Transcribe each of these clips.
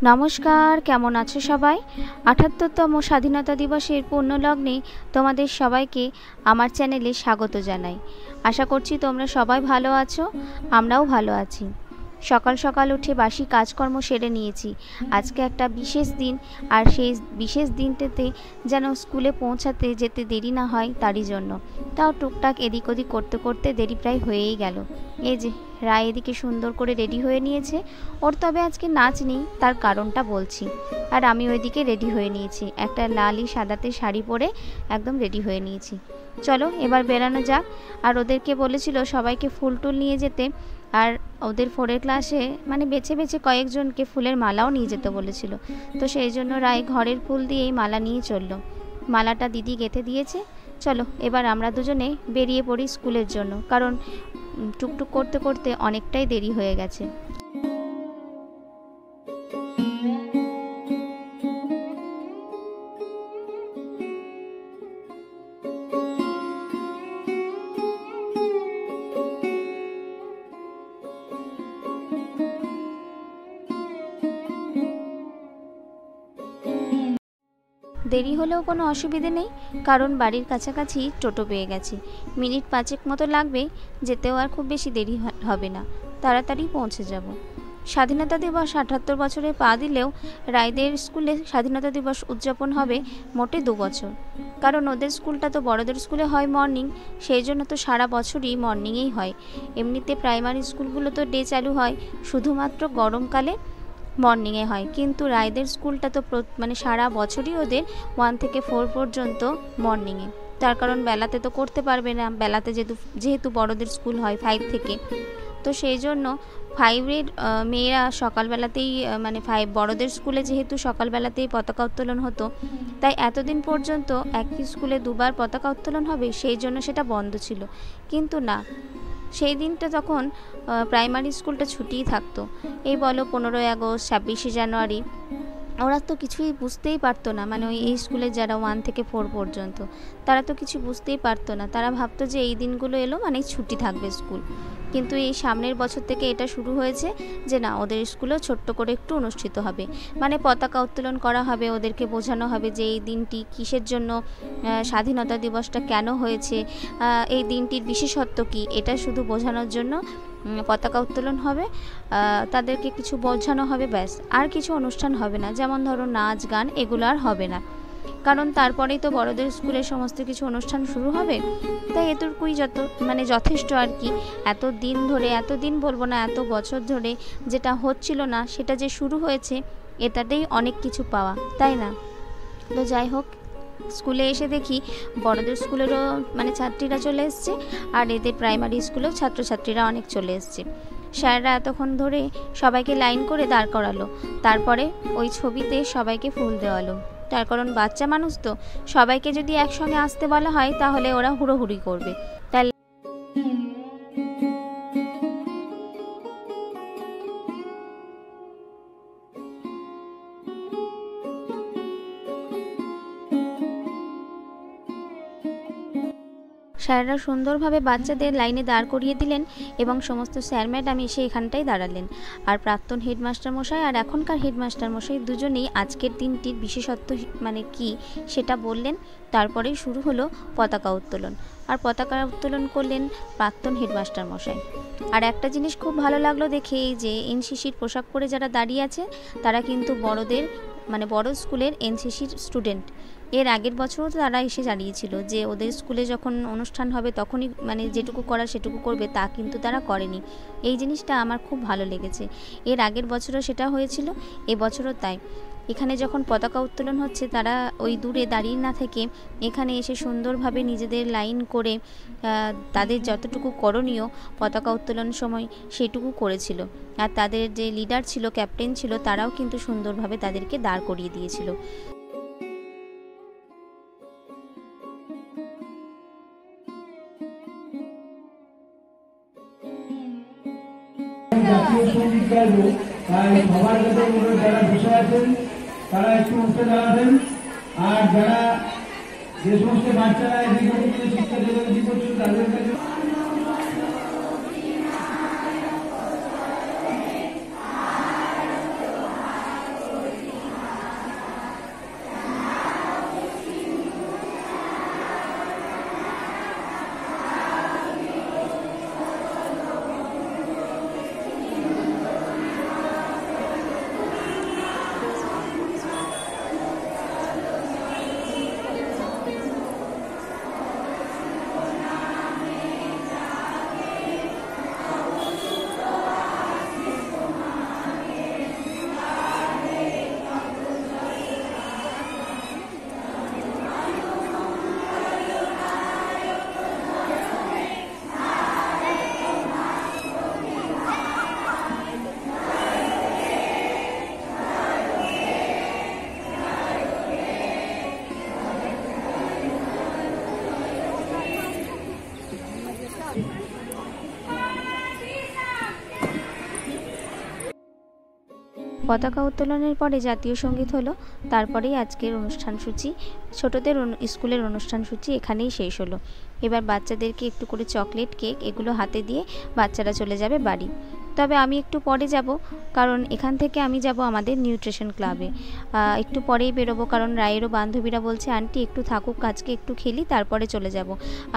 নমস্কার, কেমন আছো সবাই? ৭৮তম স্বাধীনতা দিবসের পূর্ণলগ্নে তোমাদের সবাইকে আমার চ্যানেলে স্বাগত জানাই। আশা করছি তোমরা সবাই ভালো আছো, আমরাও ভালো আছি। সকাল সকাল উঠে বাসি কাজকর্ম সেরে নিয়েছি। আজকে একটা বিশেষ দিন, আর সেই বিশেষ দিনটাতে যেন স্কুলে পৌঁছাতে যেতে দেরি না হয় তারই জন্য। তাও টুকটাক এদিক ওদিক করতে করতে দেরি প্রায় হয়েই গেল। এই যে রায় এদিকে সুন্দর করে রেডি হয়ে নিয়েছে। ওর তবে আজকে নাচ নেই, তার কারণটা বলছি। আর আমি ওইদিকে রেডি হয়ে নিয়েছি, একটা লালি সাদাতে শাড়ি পরে একদম রেডি হয়ে নিয়েছি। চলো এবার বেরানো যাক। আর ওদেরকে বলেছিল সবাইকে ফুল টুল নিয়ে যেতে, আর ওদের 4 ক্লাসে মানে বেছে বেছে কয়েকজনকে ফুলের মালাও নিয়ে যেতে বলেছিল। তো সেই জন্য রায় ঘরের ফুল দিয়েই মালা নিয়ে চললো। মালাটা দিদি গেঁথে দিয়েছে। চলো এবার আমরা দুজনে বেরিয়ে পড়ি স্কুলের জন্য, কারণ টুকটুক করতে করতে অনেকটাই দেরি হয়ে গেছে। দেরি হলেও কোনো অসুবিধে নেই, কারণ বাড়ির কাছাকাছি টোটো পেয়ে গেছি। মিনিট 5 মতো লাগবে, যেতেও আর খুব বেশি দেরি হবে না, তাড়াতাড়ি পৌঁছে যাব। স্বাধীনতা দিবস ৭৮ বছরে পা দিলেও রায়দের স্কুলে স্বাধীনতা দিবস উদযাপন হবে মোটে 2 বছর। কারণ ওদের স্কুলটা তো বড়দের স্কুলে হয় মর্নিং, সেই জন্য তো সারা বছরই মর্নিংয়েই হয়। এমনিতে প্রাইমারি স্কুলগুলো তো ডে চালু হয়, শুধুমাত্র গরমকালে মর্নিংয়ে হয়। কিন্তু রায়দের স্কুলটা তো মানে সারা বছরই ওদের 1 থেকে 4 পর্যন্ত মর্নিংয়ে। তার কারণ বেলাতে তো করতে পারবে না, বেলাতে যেহেতু বড়দের স্কুল হয় 5 থেকে, তো সেই জন্য 5-এর মেয়েরা সকালবেলাতেই মানে 5 বড়দের স্কুলে যেহেতু সকালবেলাতেই পতাকা উত্তোলন হতো, তাই এতদিন পর্যন্ত একই স্কুলে দুবার পতাকা উত্তোলন হবে, সেই জন্য সেটা বন্ধ ছিল। কিন্তু না, সেই দিনটা তখন প্রাইমারি স্কুলটা ছুটিই থাকতো। এই বলো 15ই আগস্ট, 26শে জানুয়ারি, ওরা তো কিছুই বুঝতেই পারতো না। মানে এই স্কুলে যারা 1 থেকে 4 পর্যন্ত, তারা তো কিছু বুঝতেই পারতো না। তারা ভাবতো যে এই দিনগুলো এলো মানে ছুটি থাকবে স্কুল। কিন্তু এই সামনের বছর থেকে এটা শুরু হয়েছে যে না, ওদের স্কুলেও ছোট্ট করে একটু অনুষ্ঠিত হবে, মানে পতাকা উত্তোলন করা হবে, ওদেরকে বোঝানো হবে যে এই দিনটি কিসের জন্য, স্বাধীনতা দিবসটা কেন হয়েছে, এই দিনটির বিশেষত্ব কী, এটা শুধু বোঝানোর জন্য পতাকা উত্তোলন হবে। তাদেরকে কিছু বোঝানো হবে, ব্যাস। আর কিছু অনুষ্ঠান হবে না, যেমন ধরো নাচ গান, এগুলো আর হবে না। কারণ তারপরেই তো বড়দের স্কুলে সমস্ত কিছু অনুষ্ঠান শুরু হবে। তাই এতটুকুই যথেষ্ট আর কি। এতদিন বলবো না, এত বছর ধরে যেটা হচ্ছিল না সেটা যে শুরু হয়েছে, এটাতেই অনেক কিছু পাওয়া, তাই না? তো যাই হোক, স্কুলে এসে দেখি বড়দের স্কুলেরও মানে ছাত্রীরা চলে এসছে, আর এদের প্রাইমারি স্কুলেও ছাত্রছাত্রীরা অনেক চলে এসছে। স্যাররা এতক্ষণ ধরে সবাইকে লাইন করে দাঁড় করালো, তারপরে ওই ছবিতে সবাইকে ফুল দেওয়ালো। তার কারণ বাচ্চা মানুষ তো, সবাইকে যদি একসঙ্গে আসতে বলা হয় তাহলে ওরা হুড়োহুড়ি করবে। তাই স্যাররা সুন্দরভাবে বাচ্চাদের লাইনে দাঁড় করিয়ে দিলেন, এবং সমস্ত স্যার ম্যাডাম এসে এখানটায় দাঁড়ালেন। আর প্রাক্তন হেডমাস্টার মশাই আর এখনকার হেডমাস্টার মশাই দুজনেই আজকের দিনটির বিশেষত্ব মানে কি সেটা বললেন। তারপরেই শুরু হলো পতাকা উত্তোলন, আর পতাকা উত্তোলন করলেন প্রাক্তন হেডমাস্টার মশাই। আর একটা জিনিস খুব ভালো লাগলো দেখে, এই যে এনসিসির পোশাক পরে যারা দাঁড়িয়ে আছে, তারা কিন্তু বড় স্কুলের এনসিসির স্টুডেন্ট। এর আগের বছরও তারা এসে জানিয়েছিল যে ওদের স্কুলে যখন অনুষ্ঠান হবে তখনই মানে যেটুকু করার সেটুকু করবে, তা কিন্তু তারা করেনি। এই জিনিসটা আমার খুব ভালো লেগেছে। এর আগের বছরও সেটা হয়েছিল, এবছরও তাই। এখানে যখন পতাকা উত্তোলন হচ্ছে, তারা ওই দূরে দাঁড়িয়ে না থেকে এখানে এসে সুন্দরভাবে নিজেদের লাইন করে তাদের যতটুকু করণীয় পতাকা উত্তোলনের সময় সেটুকু করেছিল। আর তাদের যে লিডার ছিল, ক্যাপ্টেন ছিল, তারাও কিন্তু সুন্দরভাবে তাদেরকে দাঁড় করিয়ে দিয়েছিল। জাতীয় সঙ্গীত গাইব, তাই সবার কাছে অনুরোধ, যারা বসে আছেন তারা একটু উঠে দাঁড়াবেন। আর যারা যে সমস্ত বাচ্চারা এদিকে শিক্ষা দেবেন করছে, তাদের কাছে পতাকা উত্তোলনের পরে জাতীয় সঙ্গীত হলো, তারপরেই আজকের অনুষ্ঠান সূচি, ছোটদের স্কুলের অনুষ্ঠান সূচি এখানেই শেষ হলো। এবার বাচ্চাদেরকে একটু করে চকলেট, কেক এগুলো হাতে দিয়ে বাচ্চারা চলে যাবে বাড়ি। তবে আমি একটু পরে যাব, কারণ এখান থেকে আমি যাব আমাদের নিউট্রিশন ক্লাবে। একটু পরেই বেরোবো, কারণ রায়েরও বান্ধবীরা বলছে আন্টি একটু থাকুক, আজকে একটু খেলি তারপরে চলে যাব।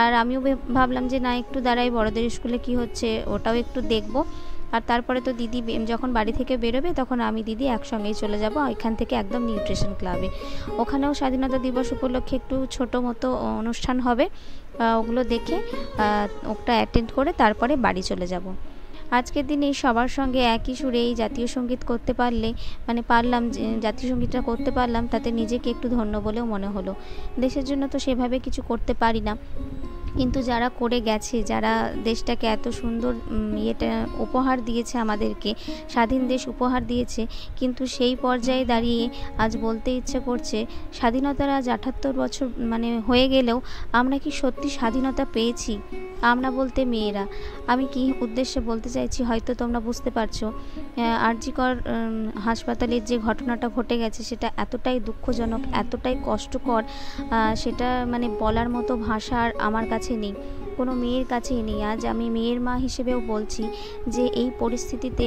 আর আমিও ভাবলাম যে না, একটু দাঁড়াই, বড়দের স্কুলে কি হচ্ছে ওটাও একটু দেখব। আর তারপরে তো দিদি যখন বাড়ি থেকে বেরোবে তখন আমি দিদি একসঙ্গেই চলে যাব এখান থেকে একদম নিউট্রিশন ক্লাবে। ওখানেও স্বাধীনতা দিবস উপলক্ষে একটু ছোটো মতো অনুষ্ঠান হবে, ওগুলো দেখে ওটা অ্যাটেন্ড করে তারপরে বাড়ি চলে যাব। আজকের দিনে সবার সঙ্গে একই সুরে এই জাতীয় সঙ্গীত করতে পারলে, মানে পারলাম, যে জাতীয় সঙ্গীতটা করতে পারলাম, তাতে নিজেকে একটু ধন্য বলেও মনে হলো। দেশের জন্য তো সেভাবে কিছু করতে পারি না, কিন্তু যারা করে গেছে, যারা দেশটাকে এত সুন্দর ইয়েটা উপহার দিয়েছে আমাদেরকে, স্বাধীন দেশ উপহার দিয়েছে, কিন্তু সেই পর্যায়ে দাঁড়িয়ে আজ বলতে ইচ্ছে করছে স্বাধীনতার আজ 78 বছর মানে হয়ে গেলেও আমরা কি সত্যি স্বাধীনতা পেয়েছি? আমরা বলতে মেয়েরা। আমি কি উদ্দেশ্যে বলতে চাইছি হয়তো তোমরা বুঝতে পারছো। আর.জি. কর হাসপাতালের যে ঘটনাটা ঘটে গেছে সেটা এতটাই দুঃখজনক, এতটাই কষ্টকর, সেটা মানে বলার মতো ভাষা আর আমার কাছে নেই, কোনো মেয়ের কাছেই নেই। আজ আমি মেয়ের মা হিসেবেও বলছি যে এই পরিস্থিতিতে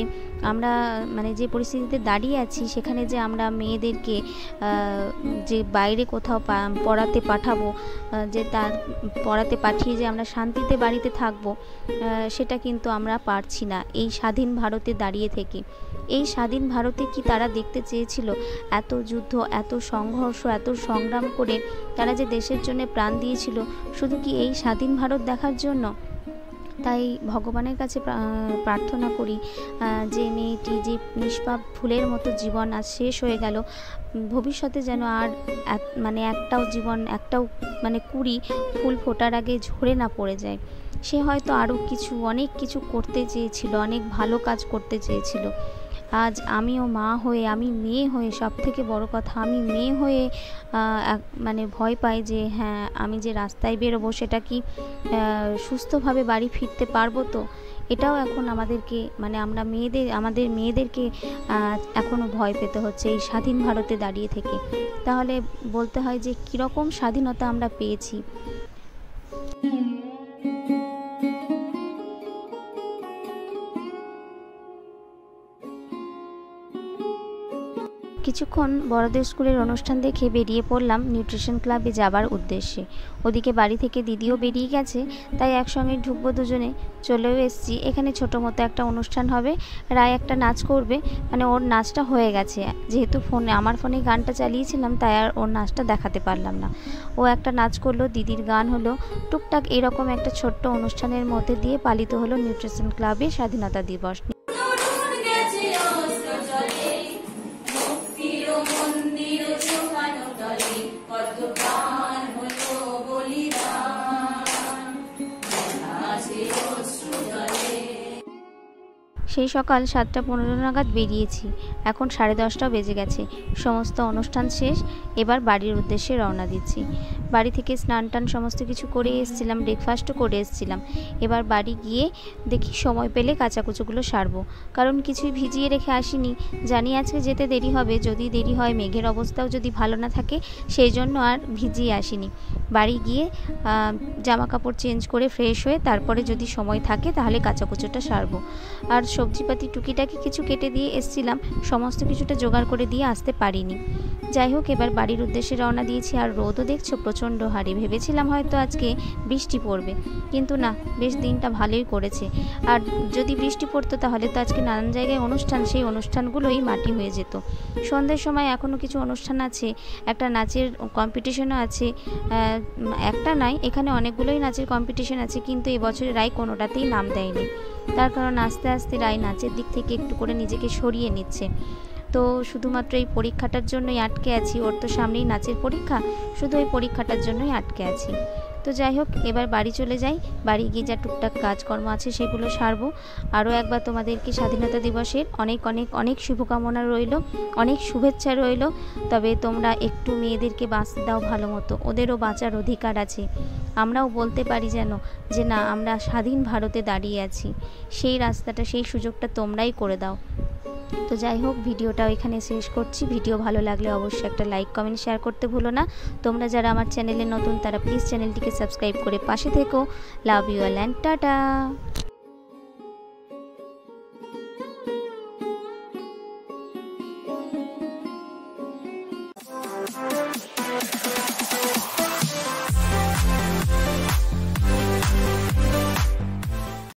আমরা, মানে যে পরিস্থিতিতে দাঁড়িয়ে আছি, সেখানে যে আমরা মেয়েদেরকে যে বাইরে কোথাও পড়াতে পাঠাবো, যে তার পড়াতে পাঠিয়ে যে আমরা শান্তিতে বাড়িতে থাকবো, সেটা কিন্তু আমরা পারছি না এই স্বাধীন ভারতে দাঁড়িয়ে থেকে। এই স্বাধীন ভারতে কি তারা দেখতে চেয়েছিল? এত যুদ্ধ, এত সংঘর্ষ, এত সংগ্রাম করে তারা যে দেশের জন্য প্রাণ দিয়েছিল, শুধু কি এই স্বাধীন ভারত দেখার জন্য? তাই ভগবানের কাছে প্রার্থনা করি যে মেয়েটি যে নিষ্পাপ ফুলের মতো জীবন আজ শেষ হয়ে গেল, ভবিষ্যতে যেন আর মানে একটাও জীবন, একটাও মানে কুড়ি ফুল ফোটার আগে ঝরে না পড়ে যায়। সে হয়তো আরও কিছু, অনেক কিছু করতে চেয়েছিল, অনেক ভালো কাজ করতে চেয়েছিল। আজ আমিও মা হয়ে, আমি মেয়ে হয়ে, সব থেকে বড় কথা আমি মেয়ে হয়ে মানে ভয় পাই যে হ্যাঁ, আমি যে রাস্তায় বেরোবো সেটা কি সুস্থভাবে বাড়ি ফিরতে পারবো তো? এটাও এখন আমাদেরকে, মানে আমরা মেয়েদের, আমাদের মেয়েদেরকে এখনও ভয় পেতে হচ্ছে এই স্বাধীন ভারতে দাঁড়িয়ে থেকে। তাহলে বলতে হয় যে কীরকম স্বাধীনতা আমরা পেয়েছি। কিছুক্ষণ বড়দের স্কুলের অনুষ্ঠান দেখে বেরিয়ে পড়লাম নিউট্রিশন ক্লাবে যাবার উদ্দেশ্যে। ওদিকে বাড়ি থেকে দিদিও বেরিয়ে গেছে, তাই একসঙ্গে ঢুকবো দুজনে। চলেও এসছি, এখানে ছোটো মতো একটা অনুষ্ঠান হবে। রায় একটা নাচ করবে, মানে ওর নাচটা হয়ে গেছে, যেহেতু আমার ফোনে গানটা চালিয়েছিলাম তাই আর ওর নাচটা দেখাতে পারলাম না। ও একটা নাচ করলো, দিদির গান হলো, টুকটাক এরকম একটা ছোট্ট অনুষ্ঠানের মধ্যে দিয়ে পালিত হলো নিউট্রিশন ক্লাবে স্বাধীনতা দিবস। সেই সকাল 7:15 নাগাদ বেরিয়েছি, এখন 10:30 বেজে গেছে। সমস্ত অনুষ্ঠান শেষ, এবার বাড়ির উদ্দেশ্যে রওনা দিচ্ছি। বাড়ি থেকে স্নান টান সমস্ত কিছু করে এসেছিলাম, ব্রেকফাস্টও করে এসেছিলাম। এবার বাড়ি গিয়ে দেখি সময় পেলে কাচাকুচোগুলো সারবো, কারণ কিছুই ভিজিয়ে রেখে আসিনি। জানি আজকে যেতে দেরি হবে, যদি দেরি হয়, মেঘের অবস্থাও যদি ভালো না থাকে, সেই জন্য আর ভিজিয়ে আসিনি। বাড়ি গিয়ে জামা কাপড় চেঞ্জ করে ফ্রেশ হয়ে তারপরে যদি সময় থাকে তাহলে কাচাকুচোটা সারবো। আর সবজিপাতি টুকিটাকি কিছু কেটে দিয়ে এসছিলাম, সমস্ত কিছুটা জোগাড় করে দিয়ে আসতে পারিনি। যাই হোক, এবার বাড়ির উদ্দেশ্যে রওনা দিয়েছি। আর রোদও দেখছো প্রচণ্ড হারে, ভেবেছিলাম হয়তো আজকে বৃষ্টি পড়বে, কিন্তু না, বেশ দিনটা ভালোই করেছে। আর যদি বৃষ্টি পড়তো তাহলে তো আজকে নানান জায়গায় অনুষ্ঠান, সেই অনুষ্ঠানগুলোই মাটি হয়ে যেত। সন্ধ্যের সময় এখনও কিছু অনুষ্ঠান আছে, একটা নাচের কম্পিটিশনও আছে। একটা নয়, এখানে অনেকগুলোই নাচের কম্পিটিশন আছে, কিন্তু এবছরে রায় কোনোটাতেই নাম দেয়নি। তার কারণ আস্তে আস্তে রায় নাচের দিক থেকে একটু করে নিজেকে সরিয়ে নিচ্ছে। তো শুধুমাত্র এই পরীক্ষাটার জন্যই আটকে আছি, ওর তো সামনেই নাচের পরীক্ষা, শুধু এই পরীক্ষাটার জন্যই আটকে আছি। তো যাই হোক, এবার বাড়ি চলে যাই। বাড়ি গিয়ে যা টুকটাক কাজকর্ম আছে সেগুলো সারবো। আরও একবার তোমাদেরকে স্বাধীনতা দিবসের অনেক অনেক অনেক শুভকামনা রইল, অনেক শুভেচ্ছা রইল। তবে তোমরা একটু মেয়েদেরকে বাঁচতে দাও ভালো মতো, ওদেরও বাঁচার অধিকার আছে। আমরাও বলতে পারি যেন যে না, আমরা স্বাধীন ভারতে দাঁড়িয়ে আছি। সেই রাস্তাটা, সেই সুযোগটা তোমরাই করে দাও। তো যাই হোক, ভিডিওটাও এখানে শেষ করছি। ভিডিও ভালো লাগলে অবশ্যই একটা লাইক কমেন্ট শেয়ার করতে ভুলো না। তোমরা যারা আমার চ্যানেলে নতুন তারা প্লিজ চ্যানেলটিকে সাবস্ক্রাইব করে পাশে থেকো। Love you all and tata.